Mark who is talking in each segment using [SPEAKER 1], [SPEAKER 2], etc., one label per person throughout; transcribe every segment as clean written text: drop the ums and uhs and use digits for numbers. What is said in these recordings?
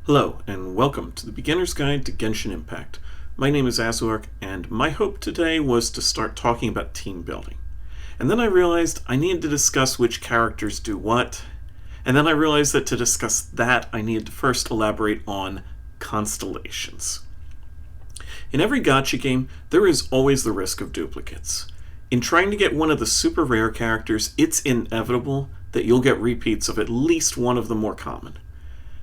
[SPEAKER 1] Hello, and welcome to the Beginner's Guide to Genshin Impact. My name is Azork, and my hope today was to start talking about team building. And then I realized I needed to discuss which characters do what, and then I realized that to discuss that, I needed to first elaborate on constellations. In every gacha game, there is always the risk of duplicates. In trying to get one of the super rare characters, it's inevitable that you'll get repeats of at least one of the more common.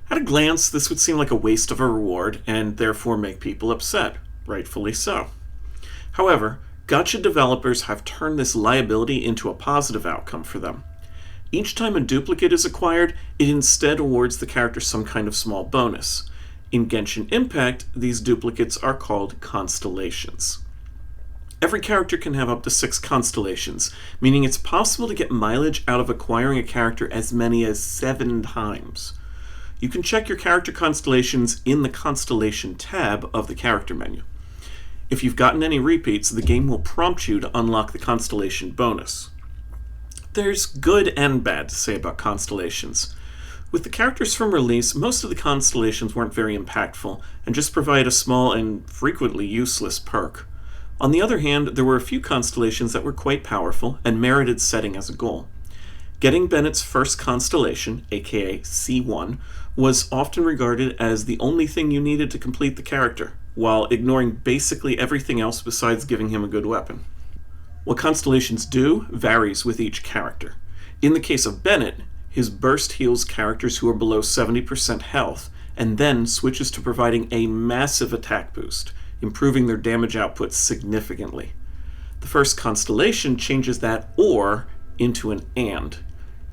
[SPEAKER 1] At a glance, this would seem like a waste of a reward and therefore make people upset, rightfully so. However, gacha developers have turned this liability into a positive outcome for them. Each time a duplicate is acquired, it instead awards the character some kind of small bonus. In Genshin Impact, these duplicates are called Constellations. Every character can have up to 6 constellations, meaning it's possible to get mileage out of acquiring a character as many as 7 times. You can check your character constellations in the Constellation tab of the character menu. If you've gotten any repeats, the game will prompt you to unlock the constellation bonus. There's good and bad to say about constellations. With the characters from release, most of the constellations weren't very impactful and just provide a small and frequently useless perk. On the other hand, there were a few constellations that were quite powerful and merited setting as a goal. Getting Bennett's first constellation, aka C1, was often regarded as the only thing you needed to complete the character, while ignoring basically everything else besides giving him a good weapon. What constellations do varies with each character. In the case of Bennett, his burst heals characters who are below 70% health, and then switches to providing a massive attack boost, improving their damage output significantly. The first constellation changes that "or" into an "and."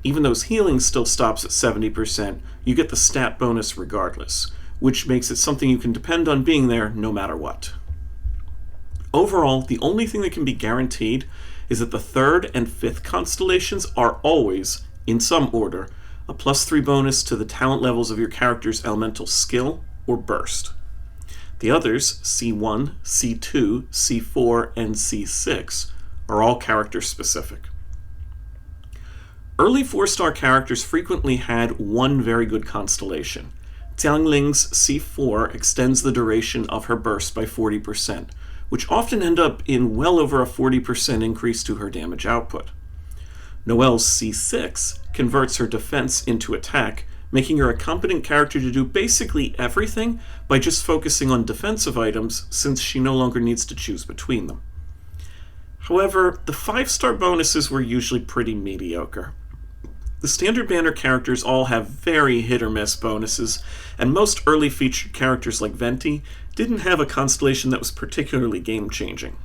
[SPEAKER 1] Even though his healing still stops at 70%, you get the stat bonus regardless, which makes it something you can depend on being there no matter what. Overall, the only thing that can be guaranteed is that the 3rd and 5th constellations are always, in some order, a +3 bonus to the talent levels of your character's elemental skill or burst. The others, C1, C2, C4, and C6, are all character specific. Early 4-star characters frequently had one very good constellation. Xiangling's C4 extends the duration of her burst by 40%, which often end up in well over a 40% increase to her damage output. Noelle's C6 converts her defense into attack, making her a competent character to do basically everything by just focusing on defensive items since she no longer needs to choose between them. However, the 5-star bonuses were usually pretty mediocre. The standard banner characters all have very hit-or-miss bonuses, and most early featured characters like Venti didn't have a constellation that was particularly game-changing.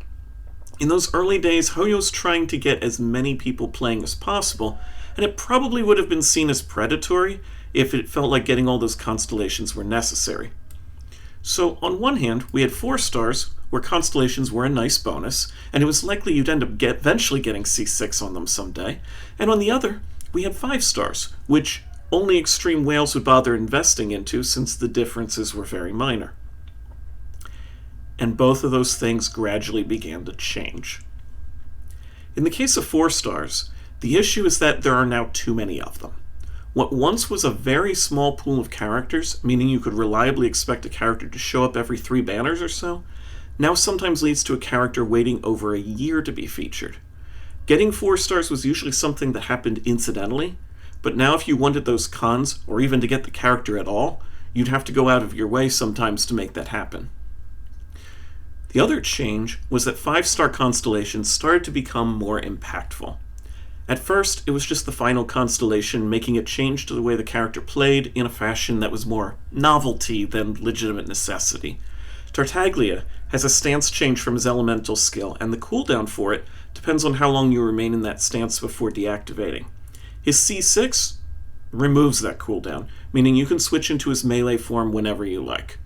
[SPEAKER 1] In those early days, Hoyo's trying to get as many people playing as possible, and it probably would have been seen as predatory if it felt like getting all those constellations were necessary. So on one hand, we had 4 stars, where constellations were a nice bonus, and it was likely you'd end up eventually getting C6 on them someday, and on the other, we had 5 stars, which only extreme whales would bother investing into since the differences were very minor. And both of those things gradually began to change. In the case of 4 stars, the issue is that there are now too many of them. What once was a very small pool of characters, meaning you could reliably expect a character to show up every 3 banners or so, now sometimes leads to a character waiting over a year to be featured. Getting 4 stars was usually something that happened incidentally, but now if you wanted those cons, or even to get the character at all, you'd have to go out of your way sometimes to make that happen. The other change was that 5-star constellations started to become more impactful. At first, it was just the final constellation making a change to the way the character played in a fashion that was more novelty than legitimate necessity. Tartaglia has a stance change from his elemental skill, and the cooldown for it depends on how long you remain in that stance before deactivating. His C6 removes that cooldown, meaning you can switch into his melee form whenever you like.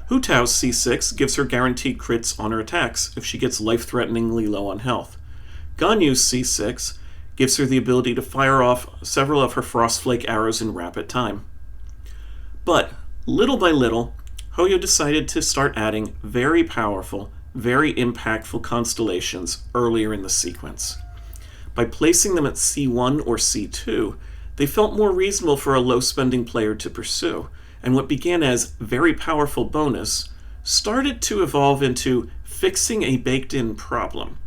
[SPEAKER 1] Hu Tao's C6 gives her guaranteed crits on her attacks if she gets life-threateningly low on health. Ganyu's C6 gives her the ability to fire off several of her Frostflake arrows in rapid time. But, little by little, Hoyo decided to start adding very powerful, very impactful constellations earlier in the sequence. By placing them at C1 or C2, they felt more reasonable for a low-spending player to pursue, and what began as very powerful bonus started to evolve into fixing a baked-in problem.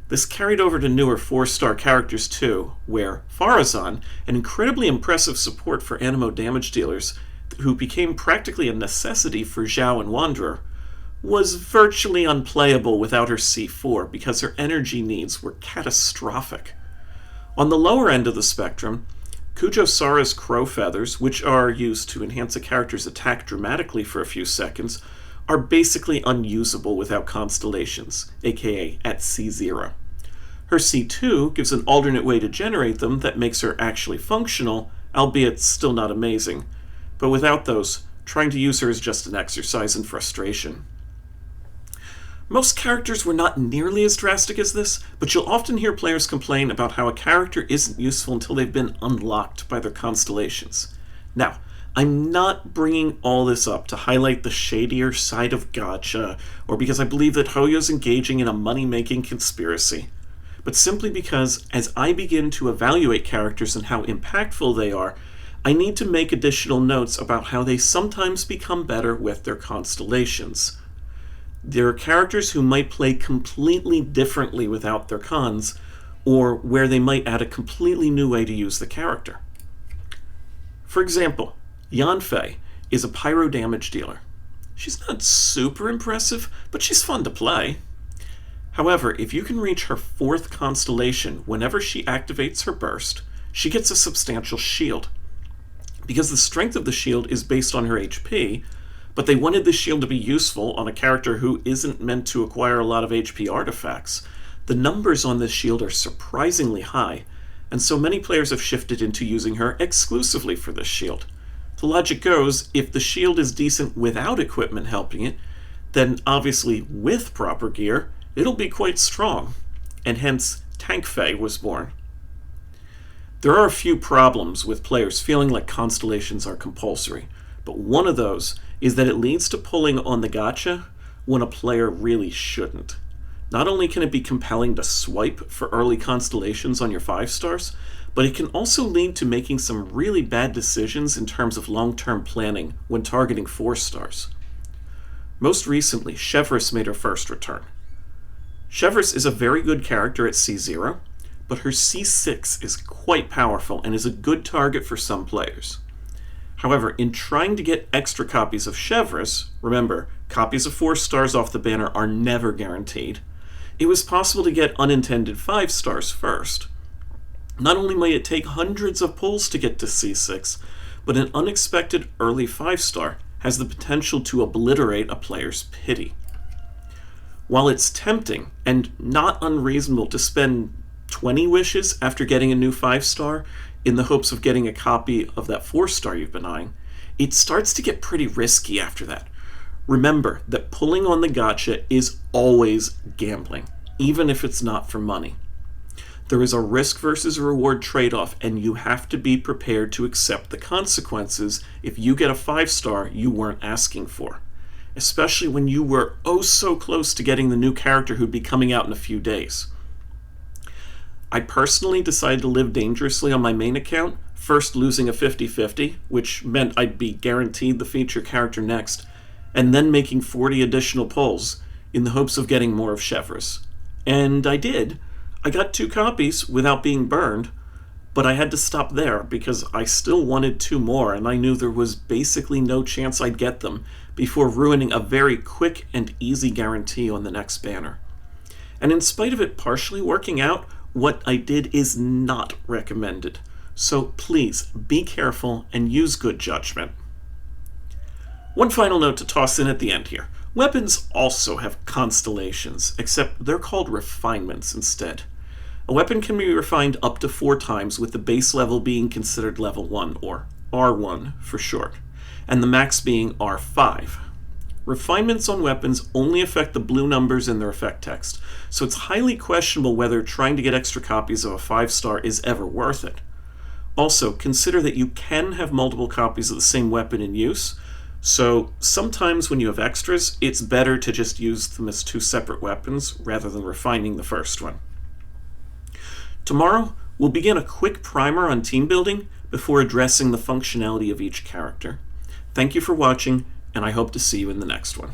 [SPEAKER 1] This carried over to newer 4-star characters too, where Farazan, an incredibly impressive support for Anemo damage dealers who became practically a necessity for Zhao and Wanderer, was virtually unplayable without her C4 because her energy needs were catastrophic. On the lower end of the spectrum, Kujo-Sara's crow feathers, which are used to enhance a character's attack dramatically for a few seconds, are basically unusable without Constellations, aka at C0. Her C2 gives an alternate way to generate them that makes her actually functional, albeit still not amazing. But without those, trying to use her is just an exercise in frustration. Most characters were not nearly as drastic as this, but you'll often hear players complain about how a character isn't useful until they've been unlocked by their constellations. Now, I'm not bringing all this up to highlight the shadier side of gacha, or because I believe that Hoyo's engaging in a money-making conspiracy, but simply because, as I begin to evaluate characters and how impactful they are, I need to make additional notes about how they sometimes become better with their constellations. There are characters who might play completely differently without their cons, or where they might add a completely new way to use the character. For example, Yanfei is a pyro damage dealer. She's not super impressive, but she's fun to play. However, if you can reach her 4th constellation whenever she activates her burst, she gets a substantial shield. Because the strength of the shield is based on her HP, but they wanted the shield to be useful on a character who isn't meant to acquire a lot of HP artifacts, the numbers on this shield are surprisingly high, and so many players have shifted into using her exclusively for this shield. The logic goes, if the shield is decent without equipment helping it, then obviously with proper gear, it'll be quite strong, and hence Tank Fae was born. There are a few problems with players feeling like constellations are compulsory, but one of those is that it leads to pulling on the gacha when a player really shouldn't. Not only can it be compelling to swipe for early constellations on your 5-stars, but it can also lead to making some really bad decisions in terms of long-term planning when targeting 4-stars. Most recently, Chevreuse made her first return. Chevreuse is a very good character at C0, but her C6 is quite powerful and is a good target for some players. However, in trying to get extra copies of Chevreuse, remember, copies of 4-stars off the banner are never guaranteed, it was possible to get unintended 5-stars first. Not only might it take hundreds of pulls to get to C6, but an unexpected early 5-star has the potential to obliterate a player's pity. While it's tempting and not unreasonable to spend 20 wishes after getting a new 5-star in the hopes of getting a copy of that 4-star you've been eyeing, it starts to get pretty risky after that. Remember that pulling on the gacha is always gambling, even if it's not for money. There is a risk versus reward trade-off, and you have to be prepared to accept the consequences if you get a 5-star you weren't asking for, especially when you were oh so close to getting the new character who'd be coming out in a few days. I personally decided to live dangerously on my main account, first losing a 50-50, which meant I'd be guaranteed the feature character next, and then making 40 additional pulls in the hopes of getting more of Chevreuse. And I did. I got 2 copies without being burned, but I had to stop there because I still wanted 2 more, and I knew there was basically no chance I'd get them before ruining a very quick and easy guarantee on the next banner. And in spite of it partially working out, what I did is not recommended. So please be careful and use good judgment. One final note to toss in at the end here. Weapons also have constellations, except they're called refinements instead. A weapon can be refined up to 4 times, with the base level being considered level 1, or R1 for short, and the max being R5. Refinements on weapons only affect the blue numbers in their effect text, so it's highly questionable whether trying to get extra copies of a 5-star is ever worth it. Also, consider that you can have multiple copies of the same weapon in use, so sometimes when you have extras, it's better to just use them as 2 separate weapons rather than refining the first one. Tomorrow, we'll begin a quick primer on team building before addressing the functionality of each character. Thank you for watching, and I hope to see you in the next one.